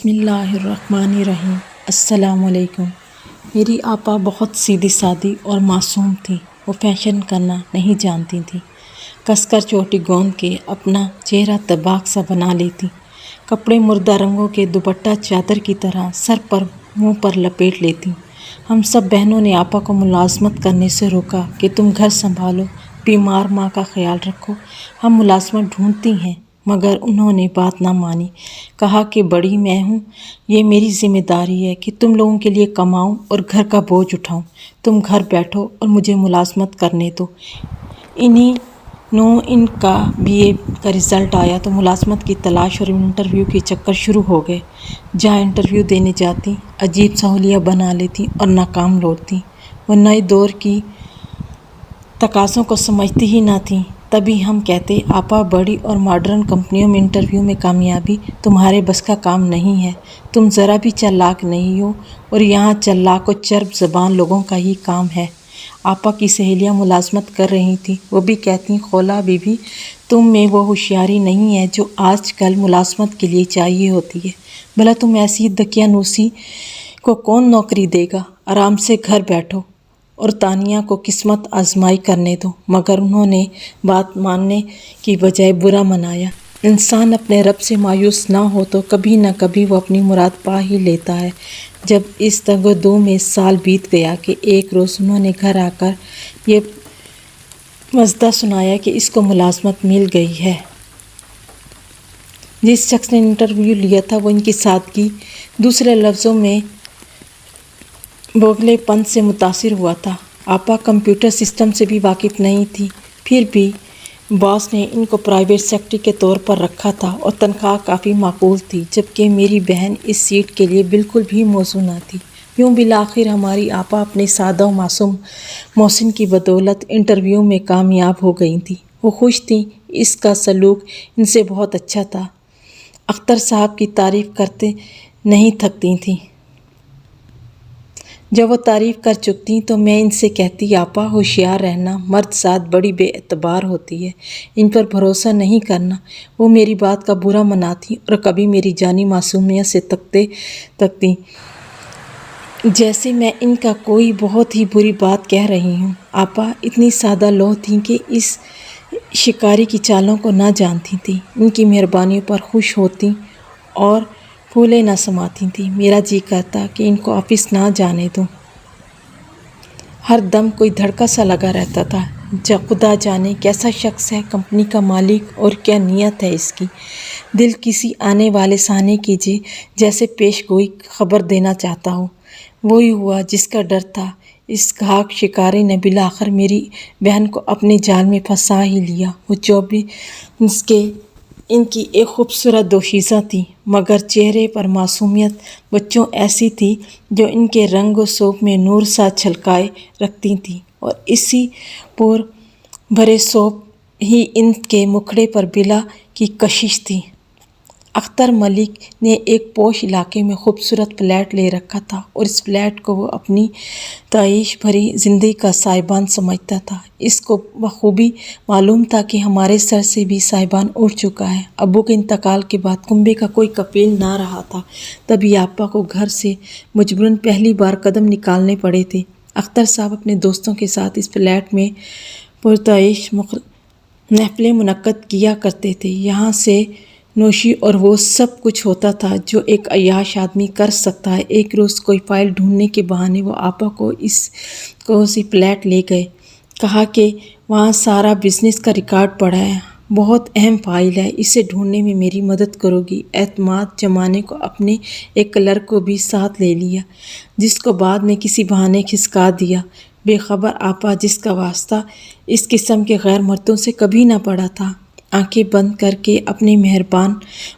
بسم اللہ الرحمن الرحیم۔ السلام علیکم۔ میری آپا بہت سیدھی سادی اور معصوم تھی۔ وہ فیشن کرنا نہیں جانتی تھی۔ کس کر چوٹی گوند کے اپنا چہرہ طباق سا بنا لیتی، کپڑے مردہ رنگوں کے دوپٹہ چادر کی طرح سر پر منہ پر لپیٹ لیتی۔ ہم سب بہنوں نے آپا کو ملازمت کرنے سے روکا کہ تم گھر سنبھالو، بیمار ماں کا خیال رکھو، ہم ملازمت ڈھونڈتی ہیں، مگر انہوں نے بات نہ مانی۔ کہا کہ بڑی میں ہوں، یہ میری ذمہ داری ہے کہ تم لوگوں کے لیے کماؤں اور گھر کا بوجھ اٹھاؤں، تم گھر بیٹھو اور مجھے ملازمت کرنے دو۔ ان کا BA کا رزلٹ آیا تو ملازمت کی تلاش اور انٹرویو کے چکر شروع ہو گئے۔ جہاں انٹرویو دینے جاتی عجیب سا حلیہ بنا لیتی اور ناکام لوٹتی۔ وہ نئے دور کی تقاضوں کو سمجھتی ہی نہ تھیں۔ تبھی ہم کہتے، آپا بڑی اور ماڈرن کمپنیوں میں انٹرویو میں کامیابی تمہارے بس کا کام نہیں ہے، تم ذرا بھی چالاک نہیں ہو، اور یہاں چالاک و چرب زبان لوگوں کا ہی کام ہے۔ آپا کی سہیلیاں ملازمت کر رہی تھیں، وہ بھی کہتی، خولا بی بی تم میں وہ ہوشیاری نہیں ہے جو آج کل ملازمت کے لیے چاہیے ہوتی ہے، بھلا تم ایسی دقیانوسی کو کون نوکری دے گا، آرام سے گھر بیٹھو اور تانیہ کو قسمت آزمائی کرنے دو۔ مگر انہوں نے بات ماننے کی بجائے برا منایا۔ انسان اپنے رب سے مایوس نہ ہو تو کبھی نہ کبھی وہ اپنی مراد پا ہی لیتا ہے۔ جب اس دنگ و دو میں سال بیت گیا کہ ایک روز انہوں نے گھر آ کر یہ مزدہ سنایا کہ اس کو ملازمت مل گئی ہے۔ جس شخص نے انٹرویو لیا تھا وہ ان کی سادگی، دوسرے لفظوں میں بوگلے پن سے متاثر ہوا تھا۔ آپا کمپیوٹر سسٹم سے بھی واقف نہیں تھی، پھر بھی باس نے ان کو پرائیویٹ سیکرٹری کے طور پر رکھا تھا اور تنخواہ کافی معقول تھی، جبکہ میری بہن اس سیٹ کے لیے بالکل بھی موزوں نہ تھی۔ یوں بالآخر ہماری آپا اپنے سادہ و معصوم محسن کی بدولت انٹرویو میں کامیاب ہو گئی تھیں۔ وہ خوش تھیں، اس کا سلوک ان سے بہت اچھا تھا۔ اختر صاحب کی تعریف کرتے نہیں تھکتی تھیں۔ جب وہ تعریف کر چکتی تو میں ان سے کہتی، آپا ہوشیار رہنا، مرد ذات بڑی بے اعتبار ہوتی ہے، ان پر بھروسہ نہیں کرنا۔ وہ میری بات کا برا مناتی اور کبھی میری جانی معصومیت سے تکتی جیسے میں ان کا کوئی بہت ہی بری بات کہہ رہی ہوں۔ آپا اتنی سادہ لوح تھیں کہ اس شکاری کی چالوں کو نہ جانتی تھیں، ان کی مہربانیوں پر خوش ہوتی اور پھولے نہ سماتی تھیں۔ میرا جی کرتا کہ ان کو آفس نہ جانے دوں۔ ہر دم کوئی دھڑکا سا لگا رہتا تھا، خدا جانے کیسا شخص ہے کمپنی کا مالک اور کیا نیت ہے اس کی۔ دل کسی آنے والے سانے کی جیسے پیش گوئی خبر دینا چاہتا ہو۔ وہی ہوا جس کا ڈر تھا۔ اس گھاک شکاری نے بالآخر میری بہن کو اپنے جال میں پھنسا ہی لیا۔ وہ 24 کے ان کی ایک خوبصورت دوشیزہ تھی، مگر چہرے پر معصومیت بچوں ایسی تھی جو ان کے رنگ و سوگ میں نور سا چھلکائے رکھتی تھی، اور اسی پور بھرے سوب ہی ان کے مکھڑے پر بلا کی کشش تھی۔ اختر ملک نے ایک پوش علاقے میں خوبصورت فلیٹ لے رکھا تھا اور اس فلیٹ کو وہ اپنی تعیش بھری زندگی کا سائبان سمجھتا تھا۔ اس کو بخوبی معلوم تھا کہ ہمارے سر سے بھی سائبان اٹھ چکا ہے۔ ابو کے انتقال کے بعد کنبے کا کوئی کفیل نہ رہا تھا، تبھی آپا کو گھر سے مجبوراً پہلی بار قدم نکالنے پڑے تھے۔ اختر صاحب اپنے دوستوں کے ساتھ اس فلیٹ میں پرتعیش محفلیں منعقد کیا کرتے تھے۔ یہاں سے نوشی اور وہ سب کچھ ہوتا تھا جو ایک عیاش آدمی کر سکتا ہے۔ ایک روز کوئی فائل ڈھونڈنے کے بہانے وہ آپا کو اسی فلیٹ لے گئے۔ کہا کہ وہاں سارا بزنس کا ریکارڈ پڑا ہے، بہت اہم فائل ہے، اسے ڈھونڈنے میں میری مدد کرو گی۔ اعتماد جمانے کو اپنے ایک کلرک کو بھی ساتھ لے لیا، جس کو بعد میں کسی بہانے کھسکا دیا۔ بے خبر آپا، جس کا واسطہ اس قسم کے غیر مردوں سے کبھی نہ پڑا تھا، آنکھیں بند کر کے اپنے مہربان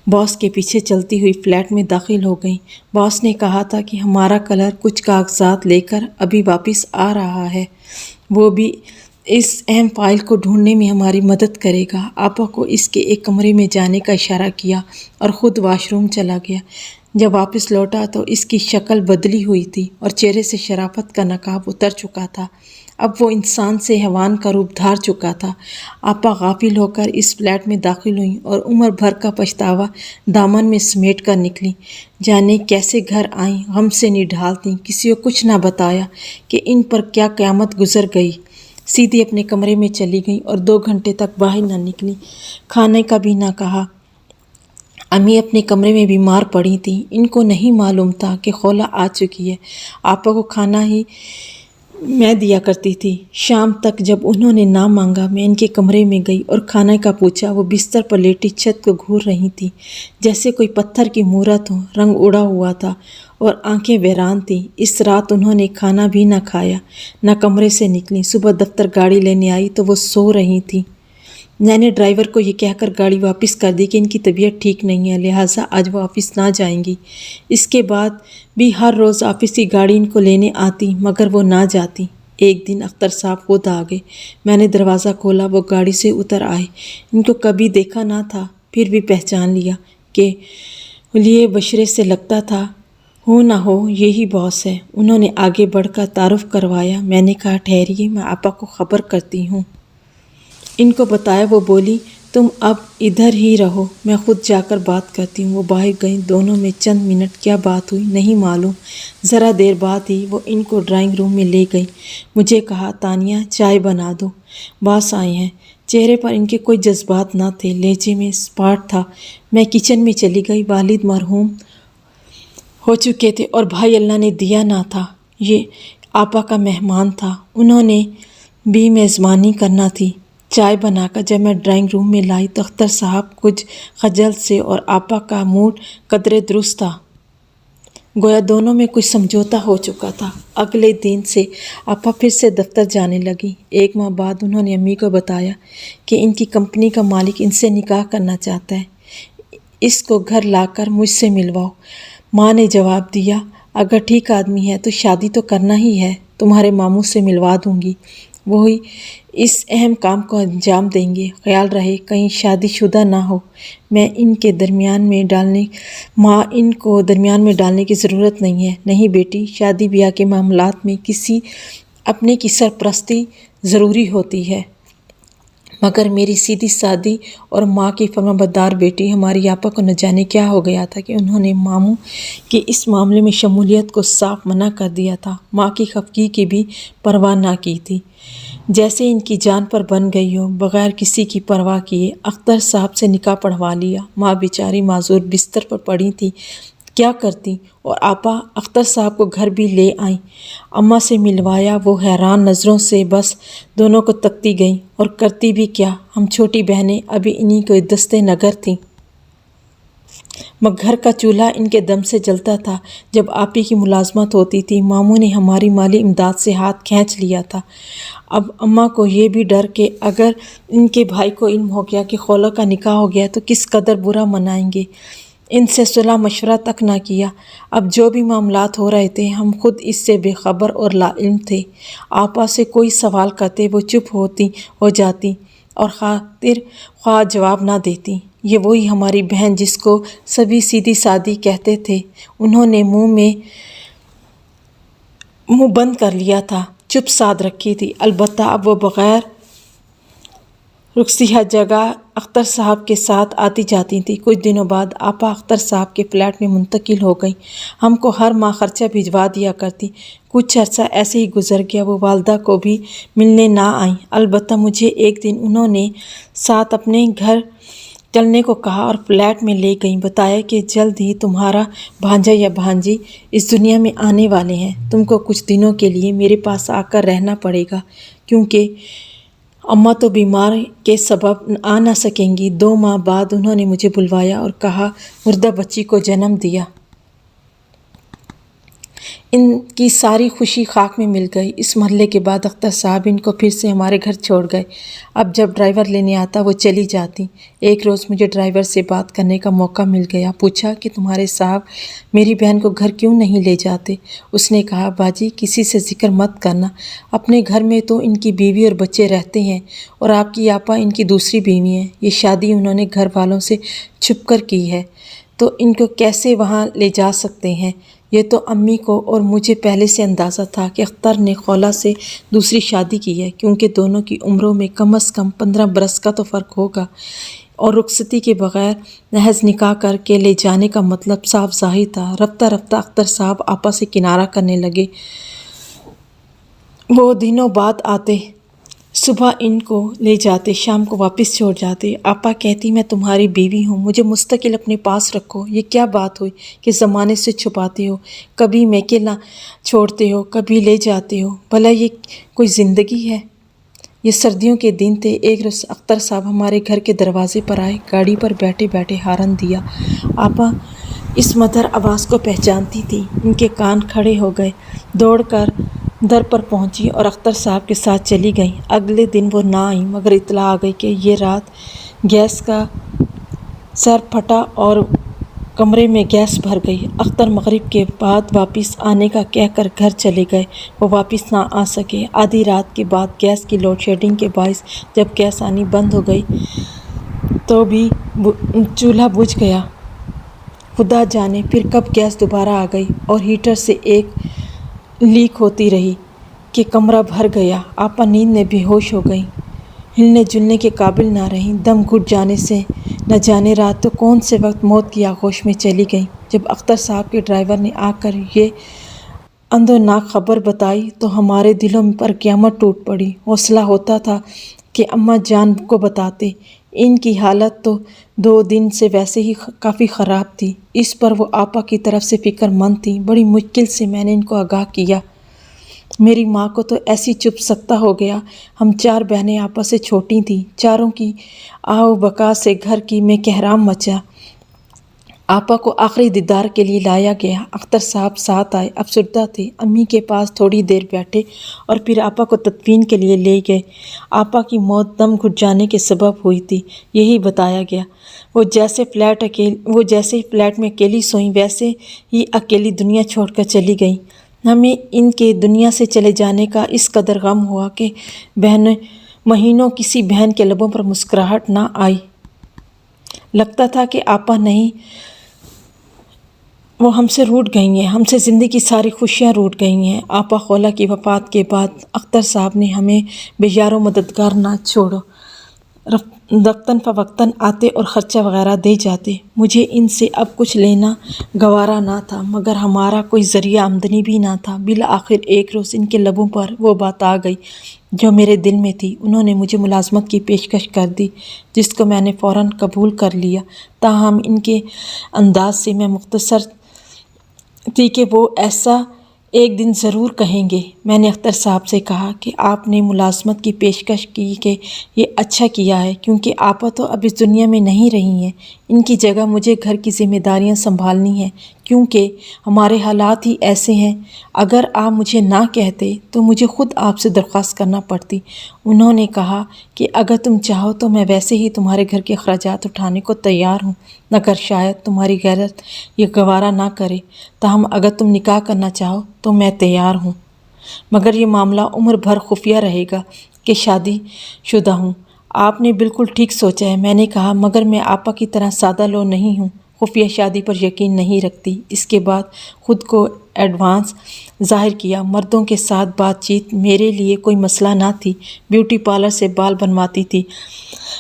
باس کے پیچھے چلتی ہوئی فلیٹ میں داخل ہو گئیں۔ باس نے کہا تھا کہ ہمارا کلرک کچھ کاغذات لے کر ابھی واپس آ رہا ہے، وہ بھی اس اہم فائل کو ڈھونڈنے میں ہماری مدد کرے گا۔ آپا کو اس کے ایک کمرے میں جانے کا اشارہ کیا اور خود واش روم چلا گیا۔ جب واپس لوٹا تو اس کی شکل بدلی ہوئی تھی اور چہرے سے شرافت کا نقاب اتر چکا تھا۔ اب وہ انسان سے حیوان کا روپ دھار چکا تھا۔ آپا غافل ہو کر اس فلیٹ میں داخل ہوئیں اور عمر بھر کا پچھتاوا دامن میں سمیٹ کر نکلیں۔ جانے کیسے گھر آئیں، غم سے نڈھالتیں، کسی کو کچھ نہ بتایا کہ ان پر کیا قیامت گزر گئی۔ سیدھی اپنے کمرے میں چلی گئیں اور 2 گھنٹے تک باہر نہ نکلیں، کھانے کا بھی نہ کہا۔ امی اپنے کمرے میں بیمار پڑی تھیں۔ ان کو نہیں معلوم تھا کہ خولہ آ چکی ہے۔ آپا کو کھانا ہی میں دیا کرتی تھی۔ شام تک جب انہوں نے نہ مانگا، میں ان کے کمرے میں گئی اور کھانے کا پوچھا۔ وہ بستر پر لیٹی چھت کو گھور رہی تھیں، جیسے کوئی پتھر کی مورت ہو، رنگ اڑا ہوا تھا اور آنکھیں ویران تھیں۔ اس رات انہوں نے کھانا بھی نہ کھایا، نہ کمرے سے نکلیں۔ صبح دفتر گاڑی لینے آئی تو وہ سو رہی تھیں۔ میں نے ڈرائیور کو یہ کہہ کر گاڑی واپس کر دی کہ ان کی طبیعت ٹھیک نہیں ہے، لہٰذا آج وہ آفس نہ جائیں گی۔ اس کے بعد بھی ہر روز آفس کی گاڑی ان کو لینے آتی، مگر وہ نہ جاتی۔ ایک دن اختر صاحب خود آ گئے۔ میں نے دروازہ کھولا، وہ گاڑی سے اتر آئے۔ ان کو کبھی دیکھا نہ تھا، پھر بھی پہچان لیا کہ لیے بشرے سے لگتا تھا ہو نہ ہو یہی باس ہے۔ انہوں نے آگے بڑھ کر تعارف کروایا۔ میں نے کہا ٹھہریے، میں آپا کو خبر کرتی ہوں۔ ان کو بتایا۔ وہ بولی تم اب ادھر ہی رہو، میں خود جا کر بات کرتی ہوں۔ وہ باہر گئیں۔ دونوں میں چند منٹ کیا بات ہوئی نہیں معلوم۔ ذرا دیر بعد ہی وہ ان کو ڈرائنگ روم میں لے گئی۔ مجھے کہا تانیہ چائے بنا دو، باس آئے ہیں۔ چہرے پر ان کے کوئی جذبات نہ تھے، لہجے میں اسپاٹ تھا۔ میں کچن میں چلی گئی۔ والد مرحوم ہو چکے تھے اور بھائی اللہ نے دیا نہ تھا۔ یہ آپا کا مہمان تھا، انہوں نے بھی میزبانی کرنا تھی۔ چائے بنا کر جب میں ڈرائنگ روم میں لائی تو اختر صاحب کچھ خجل سے اور آپا کا موڈ قدرے درست تھا، گویا دونوں میں کچھ سمجھوتا ہو چکا تھا۔ اگلے دن سے آپا پھر سے دفتر جانے لگی۔ 1 ماہ بعد انہوں نے امی کو بتایا کہ ان کی کمپنی کا مالک ان سے نکاح کرنا چاہتا ہے، اس کو گھر لا کر مجھ سے ملواؤ۔ ماں نے جواب دیا اگر ٹھیک آدمی ہے تو شادی تو کرنا ہی ہے، تمہارے ماموں سے ملوا دوں گی، وہی اس اہم کام کو انجام دیں گے۔ خیال رہے کہیں شادی شدہ نہ ہو۔ ماں ان کو درمیان میں ڈالنے کی ضرورت نہیں ہے۔ نہیں بیٹی، شادی بیاہ کے معاملات میں کسی اپنے کی سرپرستی ضروری ہوتی ہے، مگر میری سیدھی سادی اور ماں کی فرمانبردار بیٹی ہماری آپا کو نہ جانے کیا ہو گیا تھا کہ انہوں نے ماموں کی اس معاملے میں شمولیت کو صاف منع کر دیا تھا۔ ماں کی خفگی کی بھی پرواہ نہ کی تھی، جیسے ان کی جان پر بن گئی ہو۔ بغیر کسی کی پرواہ کیے اختر صاحب سے نکاح پڑھوا لیا۔ ماں بیچاری معذور بستر پر پڑی تھی، کیا کرتی، اور آپا اختر صاحب کو گھر بھی لے آئیں۔ اماں سے ملوایا، وہ حیران نظروں سے بس دونوں کو تکتی گئیں، اور کرتی بھی کیا، ہم چھوٹی بہنیں ابھی انہی کو دستے نگر تھیں۔ مگر گھر کا چولہا ان کے دم سے جلتا تھا۔ جب آپی کی ملازمت ہوتی تھی، ماموں نے ہماری مالی امداد سے ہاتھ کھینچ لیا تھا۔ اب اماں کو یہ بھی ڈر کہ اگر ان کے بھائی کو علم ہو گیا کہ خولہ کا نکاح ہو گیا تو کس قدر برا منائیں گے۔ ان سے صلح مشورہ تک نہ کیا۔ اب جو بھی معاملات ہو رہے تھے ہم خود اس سے بے خبر اور لا علم تھے۔ آپا سے کوئی سوال کرتے وہ چپ ہو جاتی اور خاطر خواہ جواب نہ دیتی۔ یہ وہی ہماری بہن جس کو سبھی سیدھی سادی کہتے تھے، انہوں نے منہ بند کر لیا تھا، چپ سادھ رکھی تھی۔ البتہ اب وہ بغیر رخصتی ہر جگہ اختر صاحب کے ساتھ آتی جاتی تھی۔ کچھ دنوں بعد آپا اختر صاحب کے فلیٹ میں منتقل ہو گئیں۔ ہم کو ہر ماہ خرچہ بھجوا دیا کرتی۔ کچھ عرصہ ایسے ہی گزر گیا۔ وہ والدہ کو بھی ملنے نہ آئیں۔ البتہ مجھے ایک دن انہوں نے ساتھ اپنے گھر چلنے کو کہا اور فلیٹ میں لے گئیں۔ بتایا کہ جلد ہی تمہارا بھانجا یا بھانجی اس دنیا میں آنے والے ہیں، تم کو کچھ دنوں کے لیے میرے پاس آ کر رہنا پڑے گا، کیونکہ اماں تو بیمار کے سبب آ نہ سکیں گی۔ 2 ماہ بعد انہوں نے مجھے بلوایا اور کہا مردہ بچی کو جنم دیا۔ ان کی ساری خوشی خاک میں مل گئی۔ اس مرحلے کے بعد اختر صاحب ان کو پھر سے ہمارے گھر چھوڑ گئے۔ اب جب ڈرائیور لینے آتا وہ چلی جاتی۔ ایک روز مجھے ڈرائیور سے بات کرنے کا موقع مل گیا۔ پوچھا کہ تمہارے صاحب میری بہن کو گھر کیوں نہیں لے جاتے؟ اس نے کہا باجی کسی سے ذکر مت کرنا، اپنے گھر میں تو ان کی بیوی اور بچے رہتے ہیں، اور آپ کی آپا ان کی دوسری بیوی ہیں۔ یہ شادی انہوں نے گھر والوں سے چھپ کر کی ہے، تو ان کو کیسے وہاں لے جا سکتے ہیں؟ یہ تو امی کو اور مجھے پہلے سے اندازہ تھا کہ اختر نے خولہ سے دوسری شادی کی ہے، کیونکہ دونوں کی عمروں میں کم از کم 15 برس کا تو فرق ہوگا، اور رخصتی کے بغیر محض نکاح کر کے لے جانے کا مطلب صاف ظاہر تھا۔ رفتہ رفتہ اختر صاحب آپا سے کنارہ کرنے لگے۔ وہ دنوں بعد آتے، صبح ان کو لے جاتے، شام کو واپس چھوڑ جاتے۔ آپا کہتی میں تمہاری بیوی ہوں، مجھے مستقل اپنے پاس رکھو۔ یہ کیا بات ہوئی کہ زمانے سے چھپاتے ہو؟ کبھی میکے نہ چھوڑتے ہو، کبھی لے جاتے ہو، بھلا یہ کوئی زندگی ہے؟ یہ سردیوں کے دن تھے۔ ایک روز اختر صاحب ہمارے گھر کے دروازے پر آئے، گاڑی پر بیٹھے بیٹھے ہارن دیا۔ آپا اس مدھر آواز کو پہچانتی تھی، ان کے کان کھڑے ہو گئے، دوڑ کر در پر پہنچی اور اختر صاحب کے ساتھ چلی گئیں۔ اگلے دن وہ نہ آئیں، مگر اطلاع آ گئی کہ یہ رات گیس کا سر پھٹا اور کمرے میں گیس بھر گئی۔ اختر مغرب کے بعد واپس آنے کا کہہ کر گھر چلے گئے۔ وہ واپس نہ آ سکے۔ آدھی رات کے بعد گیس کی لوڈ شیڈنگ کے باعث جب گیس آنی بند ہو گئی تو بھی چولہا بجھ گیا۔ خدا جانے پھر کب گیس دوبارہ آ گئی اور ہیٹر سے ایک لیک ہوتی رہی کہ کمرہ بھر گیا۔ آپا نیند میں بے ہوش ہو گئیں، ہلنے جلنے کے قابل نہ رہیں۔ دم گھٹ جانے سے نہ جانے رات تو کون سے وقت موت کی آغوش میں چلی گئیں۔ جب اختر صاحب کے ڈرائیور نے آ کر یہ اندوناک خبر بتائی تو ہمارے دلوں پر قیامت ٹوٹ پڑی۔ حوصلہ ہوتا تھا کہ اماں جان کو بتاتے۔ ان کی حالت تو 2 دن سے ویسے ہی کافی خراب تھی، اس پر وہ آپا کی طرف سے فکر مند تھی۔ بڑی مشکل سے میں نے ان کو آگاہ کیا۔ میری ماں کو تو ایسی چپ سکتا ہو گیا۔ ہم 4 بہنیں آپا سے چھوٹی تھیں۔ چاروں کی آہ و بکا سے گھر کی میں کہرام مچا۔ آپا کو آخری دیدار کے لیے لایا گیا۔ اختر صاحب ساتھ آئے، افسردہ تھے۔ امی کے پاس تھوڑی دیر بیٹھے اور پھر آپا کو تدفین کے لیے لے گئے۔ آپا کی موت دم گھٹ جانے کے سبب ہوئی تھی، یہی بتایا گیا۔ وہ جیسے فلیٹ میں اکیلی سوئیں، ویسے ہی اکیلی دنیا چھوڑ کر چلی گئیں۔ ہمیں ان کے دنیا سے چلے جانے کا اس قدر غم ہوا کہ مہینوں کسی بہن کے لبوں پر مسکراہٹ نہ آئی۔ لگتا تھا کہ آپا نہیں، وہ ہم سے روٹھ گئی ہیں، ہم سے زندگی کی ساری خوشیاں روٹھ گئی ہیں۔ آپا خولہ کی وفات کے بعد اختر صاحب نے ہمیں بے یار و مددگار نہ چھوڑا۔ وقتاً فوقتاً آتے اور خرچہ وغیرہ دے جاتے۔ مجھے ان سے اب کچھ لینا گوارا نہ تھا، مگر ہمارا کوئی ذریعہ آمدنی بھی نہ تھا۔ بالآخر ایک روز ان کے لبوں پر وہ بات آ گئی جو میرے دل میں تھی۔ انہوں نے مجھے ملازمت کی پیشکش کر دی، جس کو میں نے فوراً قبول کر لیا۔ تاہم ان کے انداز سے میں متصور تھی کہ وہ ایسا ایک دن ضرور کہیں گے۔ میں نے اختر صاحب سے کہا کہ آپ نے ملازمت کی پیشکش کی کہ یہ اچھا کیا ہے، کیونکہ آپا تو اب اس دنیا میں نہیں رہی ہیں۔ ان کی جگہ مجھے گھر کی ذمہ داریاں سنبھالنی ہیں، کیونکہ ہمارے حالات ہی ایسے ہیں۔ اگر آپ مجھے نہ کہتے تو مجھے خود آپ سے درخواست کرنا پڑتی۔ انہوں نے کہا کہ اگر تم چاہو تو میں ویسے ہی تمہارے گھر کے اخراجات اٹھانے کو تیار ہوں، مگر شاید تمہاری غیرت یہ گوارا نہ کرے۔ تاہم اگر تم نکاح کرنا چاہو تو میں تیار ہوں، مگر یہ معاملہ عمر بھر خفیہ رہے گا کہ شادی شدہ ہوں۔ آپ نے بالکل ٹھیک سوچا ہے، میں نے کہا، مگر میں آپا کی طرح سادہ لو نہیں ہوں، خفیہ شادی پر یقین نہیں رکھتی۔ اس کے بعد خود کو ایڈوانس ظاہر کیا۔ مردوں کے ساتھ بات چیت میرے لیے کوئی مسئلہ نہ تھی۔ بیوٹی پارلر سے بال بنواتی تھی،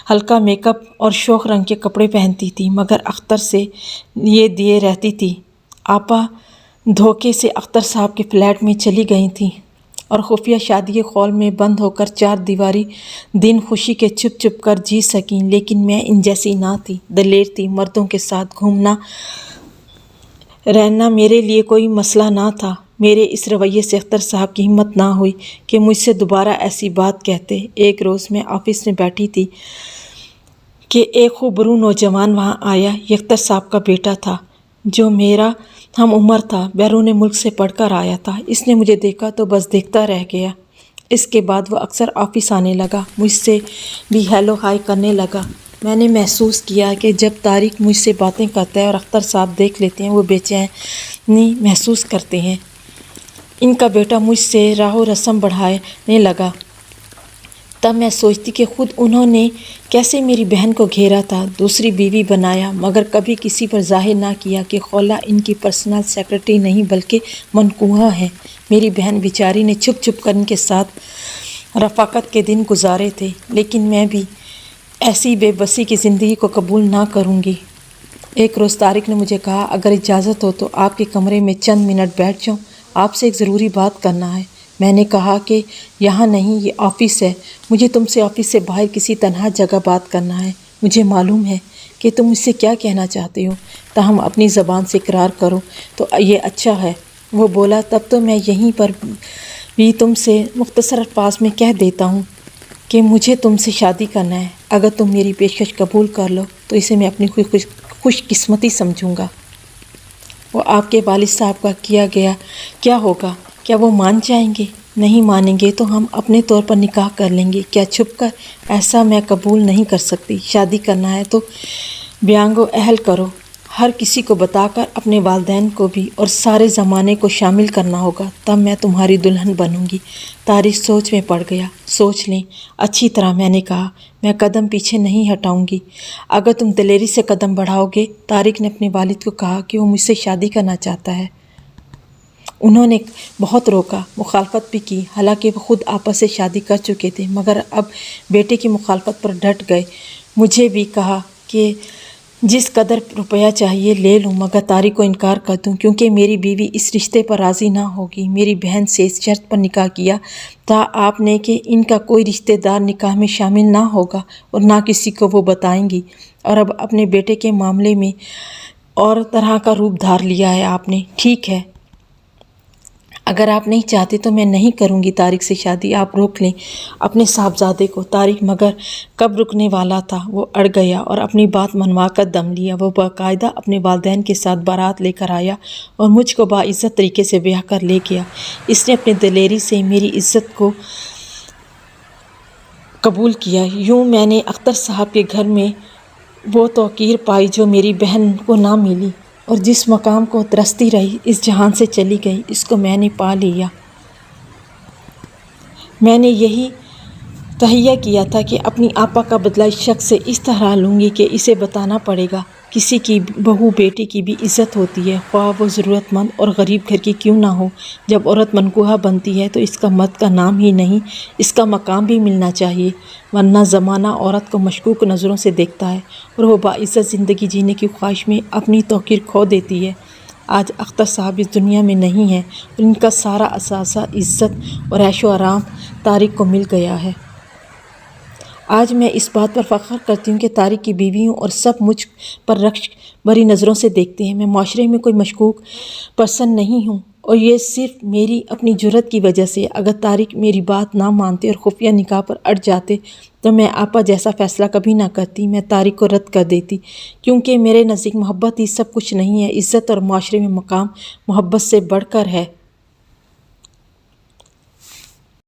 ہلکا میک اپ اور شوخ رنگ کے کپڑے پہنتی تھی، مگر اختر سے یہ دیے رہتی تھی۔ آپا دھوکے سے اختر صاحب کے فلیٹ میں چلی گئی تھیں اور خفیہ شادی کے خول میں بند ہو کر 4 دیواری دن خوشی کے چھپ چھپ کر جی سکیں، لیکن میں ان جیسی نہ تھی، دلیر تھی۔ مردوں کے ساتھ گھومنا رہنا میرے لیے کوئی مسئلہ نہ تھا۔ میرے اس رویے سے اختر صاحب کی ہمت نہ ہوئی کہ مجھ سے دوبارہ ایسی بات کہتے۔ ایک روز میں آفس میں بیٹھی تھی کہ ایک خوبرو نوجوان وہاں آیا۔ یہ اختر صاحب کا بیٹا تھا، جو میرا ہم عمر تھا، بیرون ملک سے پڑھ کر آیا تھا۔ اس نے مجھے دیکھا تو بس دیکھتا رہ گیا۔ اس کے بعد وہ اکثر آفس آنے لگا، مجھ سے بھی ہیلو ہائی کرنے لگا۔ میں نے محسوس کیا کہ جب طارق مجھ سے باتیں کرتا ہے اور اختر صاحب دیکھ لیتے ہیں، وہ بے چینی محسوس کرتے ہیں۔ ان کا بیٹا مجھ سے راہ و رسم بڑھانے لگا۔ تب میں سوچتی کہ خود انہوں نے کیسے میری بہن کو گھیرا تھا، دوسری بیوی بنایا، مگر کبھی کسی پر ظاہر نہ کیا کہ خولہ ان کی پرسنل سیکرٹری نہیں بلکہ منقوہہ ہے۔ میری بہن بیچاری نے چھپ چھپ کر ان کے ساتھ رفاقت کے دن گزارے تھے، لیکن میں بھی ایسی بے بسی کی زندگی کو قبول نہ کروں گی۔ ایک روز طارق نے مجھے کہا، اگر اجازت ہو تو آپ کے کمرے میں چند منٹ بیٹھ جاؤں، آپ سے ایک ضروری بات کرنا ہے۔ میں نے کہا کہ یہاں نہیں، یہ آفس ہے، مجھے تم سے آفس سے باہر کسی تنہا جگہ بات کرنا ہے۔ مجھے معلوم ہے کہ تم مجھ سے کیا کہنا چاہتے ہو، تاہم اپنی زبان سے اقرار کرو تو یہ اچھا ہے۔ وہ بولا، تب تو میں یہیں پر بھی تم سے مختصر الفاظ میں کہہ دیتا ہوں کہ مجھے تم سے شادی کرنا ہے۔ اگر تم میری پیشکش قبول کر لو تو اسے میں اپنی خوش قسمتی سمجھوں گا۔ وہ آپ کے والد صاحب کا کیا گیا کیا ہوگا؟ کیا وہ مان جائیں گے؟ نہیں مانیں گے تو ہم اپنے طور پر نکاح کر لیں گے۔ کیا چھپ کر؟ ایسا میں قبول نہیں کر سکتی۔ شادی کرنا ہے تو بیانگ و اہل کرو، ہر کسی کو بتا کر، اپنے والدین کو بھی اور سارے زمانے کو شامل کرنا ہوگا، تب میں تمہاری دلہن بنوں گی۔ طارق سوچ میں پڑ گیا۔ سوچ لیں اچھی طرح، میں نے کہا، میں قدم پیچھے نہیں ہٹاؤں گی اگر تم دلیری سے قدم بڑھاؤ گے۔ طارق نے اپنے والد کو کہا کہ وہ مجھ سے شادی کرنا چاہتا ہے۔ انہوں نے بہت روکا، مخالفت بھی کی، حالانکہ وہ خود آپس سے شادی کر چکے تھے، مگر اب بیٹے کی مخالفت پر ڈٹ گئے۔ مجھے بھی کہا کہ جس قدر روپیہ چاہیے لے لوں، مگر طارق کو انکار کر دوں کیونکہ میری بیوی اس رشتے پر راضی نہ ہوگی۔ میری بہن سے اس شرط پر نکاح کیا تھا آپ نے کہ ان کا کوئی رشتہ دار نکاح میں شامل نہ ہوگا اور نہ کسی کو وہ بتائیں گی، اور اب اپنے بیٹے کے معاملے میں اور طرح کا روپ دھار لیا ہے آپ نے۔ ٹھیک ہے، اگر آپ نہیں چاہتے تو میں نہیں کروں گی طارق سے شادی، آپ روک لیں اپنے صاحبزادے کو۔ طارق مگر کب رکنے والا تھا، وہ اڑ گیا اور اپنی بات منوا کر دم لیا۔ وہ باقاعدہ اپنے والدین کے ساتھ بارات لے کر آیا اور مجھ کو باعزت طریقے سے بیاہ کر لے گیا۔ اس نے اپنی دلیری سے میری عزت کو قبول کیا۔ یوں میں نے اختر صاحب کے گھر میں وہ توقیر پائی جو میری بہن کو نہ ملی، اور جس مقام کو ترستی رہی اس جہان سے چلی گئی، اس کو میں نے پا لیا۔ میں نے یہی تہیہ کیا تھا کہ اپنی آپا کا بدلہ اس شخص سے اس طرح لوں گی کہ اسے بتانا پڑے گا۔ کسی کی بہو بیٹی کی بھی عزت ہوتی ہے، خواہ وہ ضرورت مند اور غریب گھر کی کیوں نہ ہو۔ جب عورت منقوہہ بنتی ہے تو اس کا مرد کا نام ہی نہیں، اس کا مقام بھی ملنا چاہیے، ورنہ زمانہ عورت کو مشکوک نظروں سے دیکھتا ہے اور وہ باعزت زندگی جینے کی خواہش میں اپنی توقیر کھو دیتی ہے۔ آج اختر صاحب اس دنیا میں نہیں ہیں اور ان کا سارا اثاثہ عزت اور عیش و آرام طارق کو مل گیا ہے۔ آج میں اس بات پر فخر کرتی ہوں کہ طارق کی بیویوں اور سب مجھ پر رشک بھری نظروں سے دیکھتے ہیں۔ میں معاشرے میں کوئی مشکوک پرسن نہیں ہوں، اور یہ صرف میری اپنی جرأت کی وجہ سے۔ اگر طارق میری بات نہ مانتے اور خفیہ نکاح پر اڑ جاتے تو میں آپا جیسا فیصلہ کبھی نہ کرتی۔ میں طارق کو رد کر دیتی، کیونکہ میرے نزدیک محبت ہی سب کچھ نہیں ہے۔ عزت اور معاشرے میں مقام محبت سے بڑھ کر ہے۔